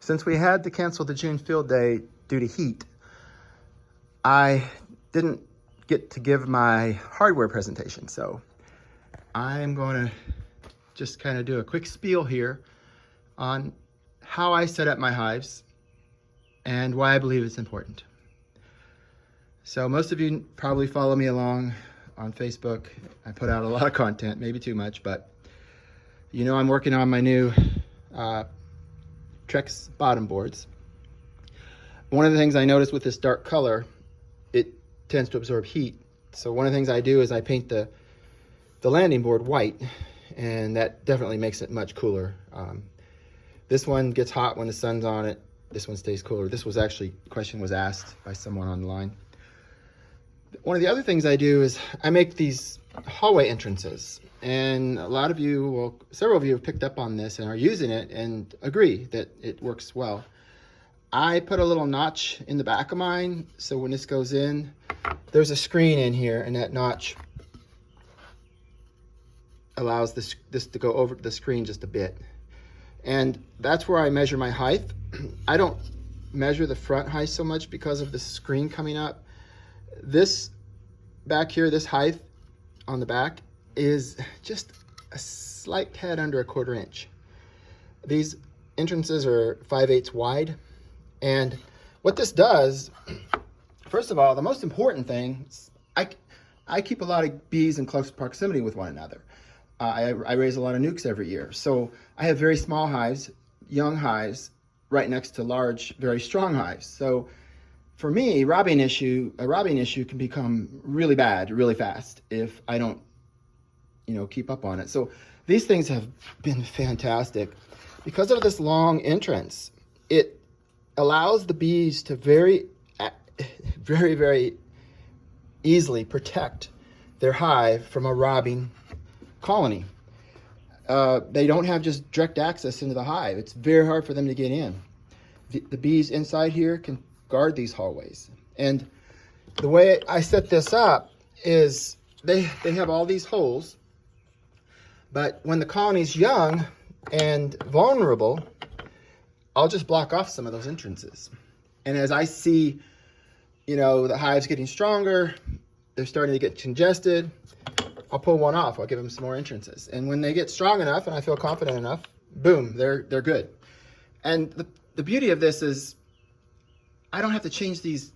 Since we had to cancel the June field day due to heat, I didn't get to give my hardware presentation. So I'm going to just kind of do a quick spiel here on how I set up my hives and why I believe it's important. So most of you probably follow me along on Facebook. I put out a lot of content, maybe too much, but you know I'm working on my new Trex bottom boards. One of the things I noticed with this dark color, it tends to absorb heat. So one of the things I do is I paint the landing board white, and that definitely makes it much cooler. This one gets hot when the sun's on it. This one stays cooler. This was actually, a question was asked by someone online. One of the other things I do is I make these hallway entrances, and a lot of you, well, several of you have picked up on this and are using it and agree that it works well. I put a little notch in the back of mine, so when this goes in, there's a screen in here, and that notch allows this to go over the screen just a bit. And that's where I measure my height. I don't measure the front height so much because of the screen coming up. This back here, this height on the back is just a slight tad under 1/4 inch. These entrances are 5/8 wide. And what this does, first of all, the most important thing, I keep a lot of bees in close proximity with one another. I raise a lot of nukes every year. So I have very small hives, young hives, right next to large, very strong hives. So for me, a robbing issue can become really bad really fast if I don't, keep up on it. So these things have been fantastic. Because of this long entrance, it allows the bees to very, very easily protect their hive from a robbing colony. They don't have just direct access into the hive. It's very hard for them to get in. The bees inside here can guard these hallways. And the way I set this up is they have all these holes, but when the colony's young and vulnerable, I'll just block off some of those entrances. And as I see, the hive's getting stronger, they're starting to get congested, I'll pull one off. I'll give them some more entrances. And when they get strong enough and I feel confident enough, boom, they're good. And the beauty of this is I don't have to change these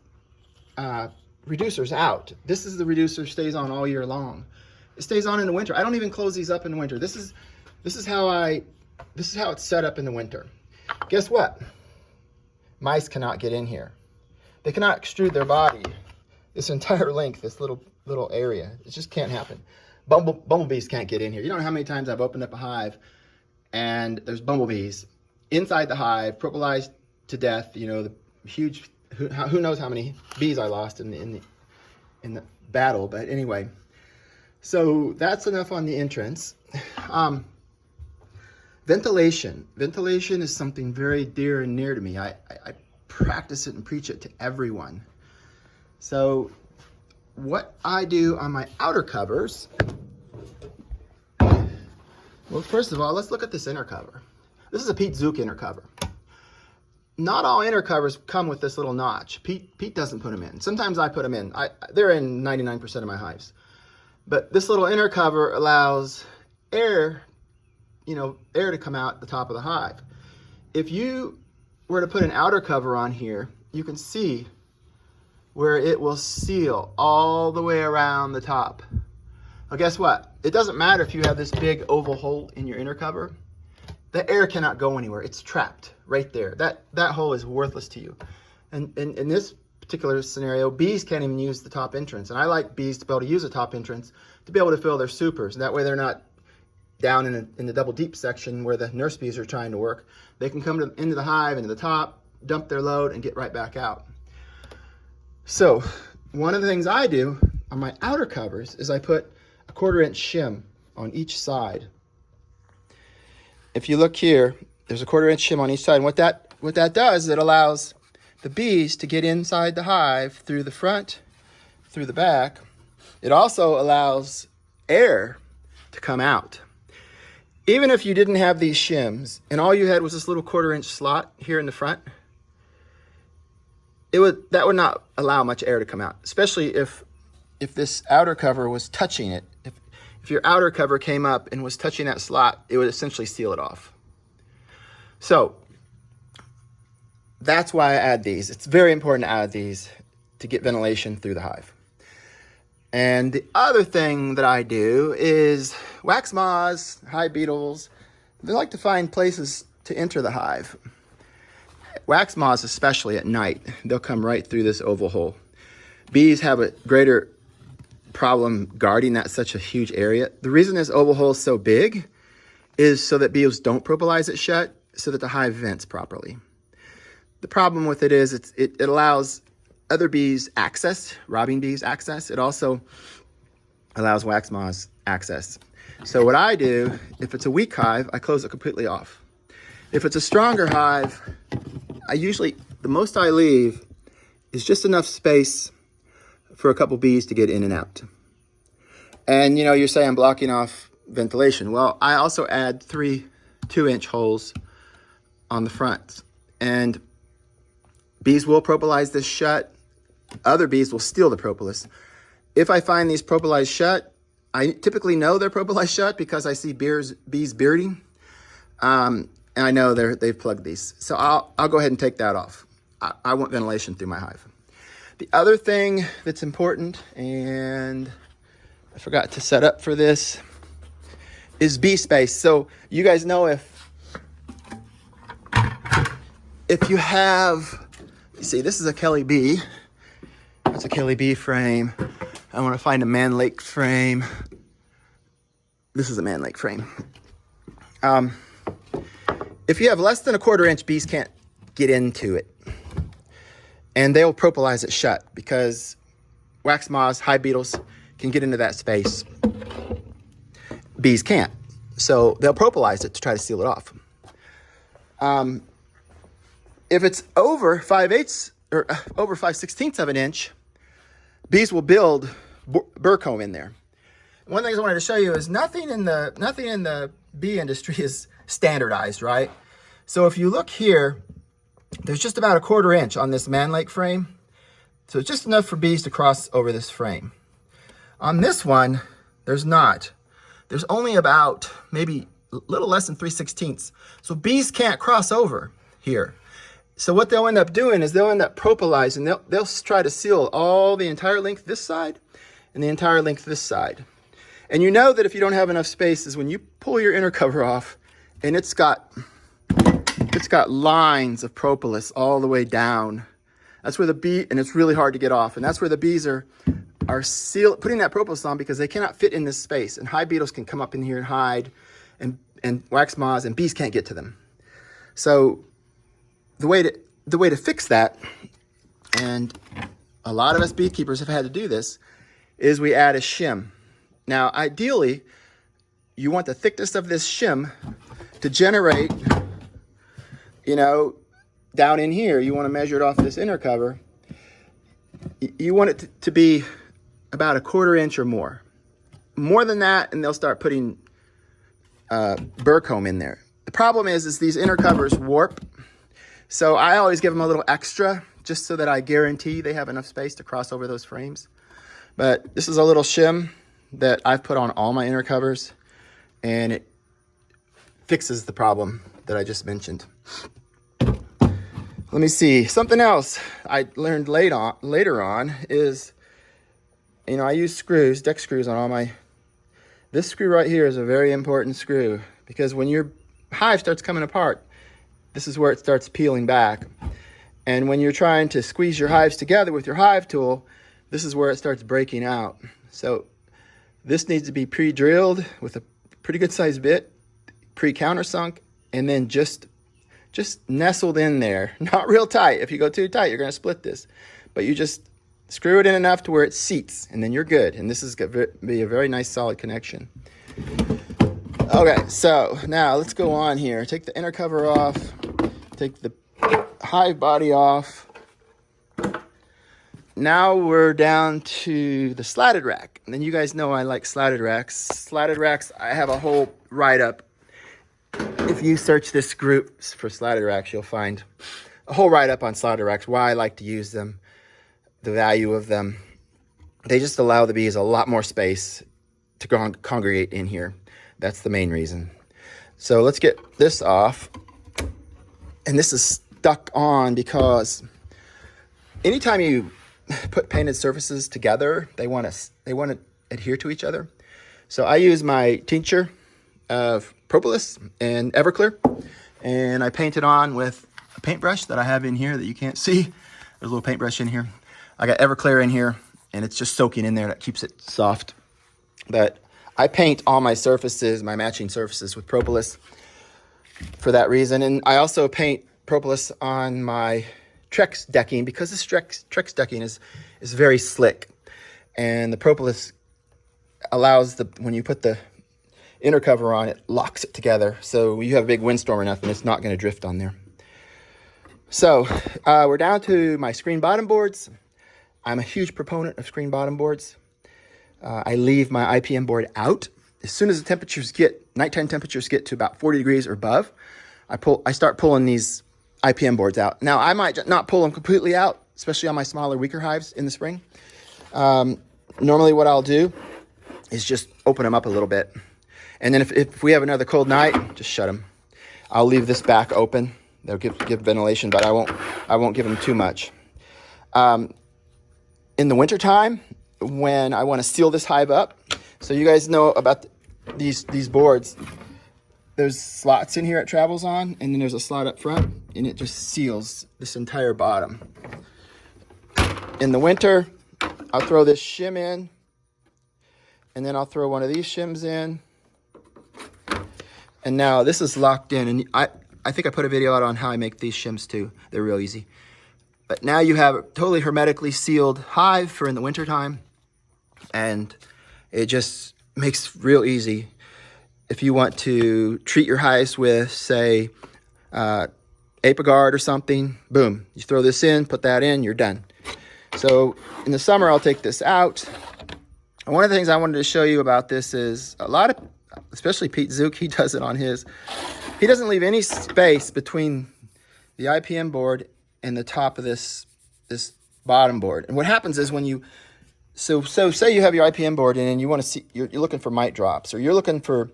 reducers out. This is the reducer stays on all year long. It stays on in the winter. I don't even close these up in the winter. This is how it's set up in the winter. Guess what? Mice cannot get in here. They cannot extrude their body this entire length, this little area. It just can't happen. Bumblebees can't get in here. You don't know how many times I've opened up a hive and there's bumblebees inside the hive, propolised to death. The huge, who knows how many bees I lost in the battle. But anyway, so that's enough on the entrance. Ventilation. Ventilation is something very dear and near to me. I practice it and preach it to everyone. So what I do on my outer covers, well, first of all, let's look at this inner cover. This is a Pete Zook inner cover. Not all inner covers come with this little notch. Pete doesn't put them in. Sometimes I put them in. They're in 99% of my hives. But this little inner cover allows air to come out the top of the hive. If you were to put an outer cover on here, you can see where it will seal all the way around the top. Well, guess what? It doesn't matter if you have this big oval hole in your inner cover. The air cannot go anywhere. It's trapped right there. That hole is worthless to you. And in this particular scenario, bees can't even use the top entrance. And I like bees to be able to use the top entrance to be able to fill their supers. And that way they're not down in the double deep section where the nurse bees are trying to work. They can come into the hive, into the top, dump their load, and get right back out. So one of the things I do on my outer covers is I put a 1/4 inch shim on each side. If you look here, there's a 1/4 inch shim on each side. And what that does is it allows the bees to get inside the hive through the front, through the back. It also allows air to come out. Even if you didn't have these shims and all you had was this little 1/4-inch slot here in the front, that would not allow much air to come out, especially if this outer cover was touching it. If your outer cover came up and was touching that slot, it would essentially seal it off. So that's why I add these. It's very important to add these to get ventilation through the hive. And the other thing that I do is wax moths, hive beetles, they like to find places to enter the hive. Wax moths, especially at night, they'll come right through this oval hole. Bees have a greater problem guarding that such a huge area. The reason this oval hole is so big is so that bees don't propolize it shut, so that the hive vents properly. The problem with it is it allows other bees access, robbing bees access. It also allows wax moths access. So what I do, if it's a weak hive, I close it completely off. If it's a stronger hive, the most I leave is just enough space for a couple bees to get in and out. And you say I'm blocking off ventilation. Well, I also add 3 2-inch holes on the front. And bees will propolize this shut. Other bees will steal the propolis. If I find these propolized shut, I typically know they're propolized shut because I see bees bearding. And I know they've plugged these. So I'll go ahead and take that off. I want ventilation through my hive. The other thing that's important, and I forgot to set up for this, is bee space. So you guys know if you have, you see, this is a Kelly bee. That's a Kelly bee frame. I want to find a man lake frame. This is a man lake frame. If you have less than a 1/4-inch, bees can't get into it. And they'll propolize it shut because wax moths, hive beetles can get into that space. Bees can't. So they'll propolize it to try to seal it off. If it's over 5/8 or over 5/16 of an inch, bees will build burr comb in there. One of the things I wanted to show you is nothing in the bee industry is standardized, right? So if you look here, there's just about a 1/4 inch on this man lake frame. So it's just enough for bees to cross over this frame. On this one, there's not. There's only about maybe a little less than 3/16. So bees can't cross over here. So what they'll end up doing is they'll end up propolizing. They'll try to seal all the entire length this side and the entire length this side. And you know that if you don't have enough space is when you pull your inner cover off and it's got lines of propolis all the way down. That's where and it's really hard to get off. And that's where the bees are putting that propolis on because they cannot fit in this space. And hive beetles can come up in here and hide, and wax moths, and bees can't get to them. So the way to fix that, and a lot of us beekeepers have had to do this, is we add a shim. Now, ideally, you want the thickness of this shim to generate, down in here. You want to measure it off this inner cover. You want it to be about a 1/4 inch or more. More than that, and they'll start putting burr comb in there. The problem is these inner covers warp. So I always give them a little extra just so that I guarantee they have enough space to cross over those frames. But this is a little shim that I've put on all my inner covers, and it fixes the problem that I just mentioned. Let me see. Something else I learned later on is, I use screws, deck screws on all my... This screw right here is a very important screw because when your hive starts coming apart, this is where it starts peeling back. And when you're trying to squeeze your hives together with your hive tool, this is where it starts breaking out. So this needs to be pre-drilled with a pretty good sized bit, pre-countersunk, and then just nestled in there. Not real tight. If you go too tight, you're going to split this. But you just screw it in enough to where it seats, and then you're good. And this is going to be a very nice solid connection. Okay, so now let's go on here. Take the inner cover off. Take the hive body off. Now we're down to the slatted rack. And then you guys know I like slatted racks. Slatted racks, I have a whole write-up if you search this group for Slatted racks, you'll find a whole write-up on Slatted racks, why I like to use them, the value of them. They just allow the bees a lot more space to congregate in here. That's the main reason. So let's get this off. And this is stuck on because anytime you put painted surfaces together, they want to adhere to each other. So I use my tincture of propolis and Everclear, and I paint it on with a paintbrush that I have in here that you can't see. There's a little paintbrush in here. I got Everclear in here, and it's just soaking in there. That keeps it soft. But I paint all my surfaces, my matching surfaces, with propolis for that reason. And I also paint propolis on my Trex decking because this Trex decking is very slick, and the propolis allows when you put the inner cover on, it locks it together. So you have a big windstorm or nothing, it's not going to drift on there. So we're down to my screen bottom boards. I'm a huge proponent of screen bottom boards. I leave my IPM board out. As soon as the nighttime temperatures get to about 40 degrees or above, I start pulling these IPM boards out. Now, I might not pull them completely out, especially on my smaller, weaker hives in the spring. Normally what I'll do is just open them up a little bit. And then if we have another cold night, just shut them. I'll leave this back open. They'll give ventilation, but I won't give them too much. In the wintertime, when I want to seal this hive up, so you guys know about these boards, there's slots in here it travels on, and then there's a slot up front, and it just seals this entire bottom. In the winter, I'll throw this shim in, and then I'll throw one of these shims in. And now this is locked in, and I think I put a video out on how I make these shims too. They're real easy. But now you have a totally hermetically sealed hive for in the wintertime, and it just makes real easy. If you want to treat your hives with, say, Apiguard or something, boom, you throw this in, put that in, you're done. So in the summer, I'll take this out. And one of the things I wanted to show you about this is a lot of, especially Pete Zook, he does it on his. He doesn't leave any space between the IPM board and the top of this bottom board. And what happens is when you, so say you have your IPM board and you want to see, you're looking for mite drops, or you're looking for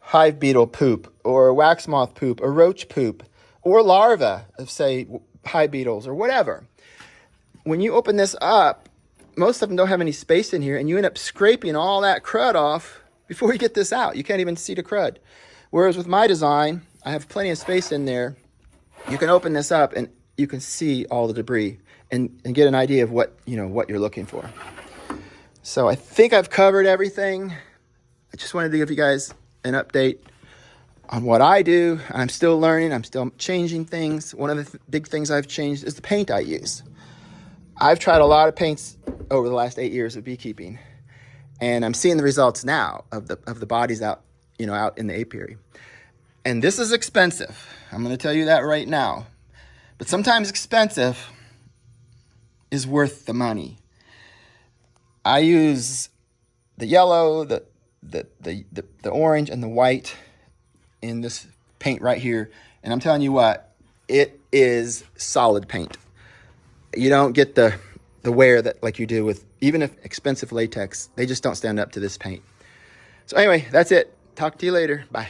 hive beetle poop, or wax moth poop, or roach poop, or larvae of, say, hive beetles, or whatever. When you open this up, most of them don't have any space in here, and you end up scraping all that crud off before you get this out. You can't even see the crud. Whereas with my design, I have plenty of space in there. You can open this up and you can see all the debris and get an idea of what you're looking for. So I think I've covered everything. I just wanted to give you guys an update on what I do. I'm still learning. I'm still changing things. One of the big things I've changed is the paint I use. I've tried a lot of paints over the last 8 years of beekeeping, and I'm seeing the results now of the bodies out in the apiary. And this is expensive. I'm going to tell you that right now. But sometimes expensive is worth the money. I use the yellow, the orange, and the white in this paint right here. And I'm telling you what, it is solid paint. You don't get the wear that like you do with even if expensive latex. They just don't stand up to this paint. So anyway, that's it. Talk to you later. Bye.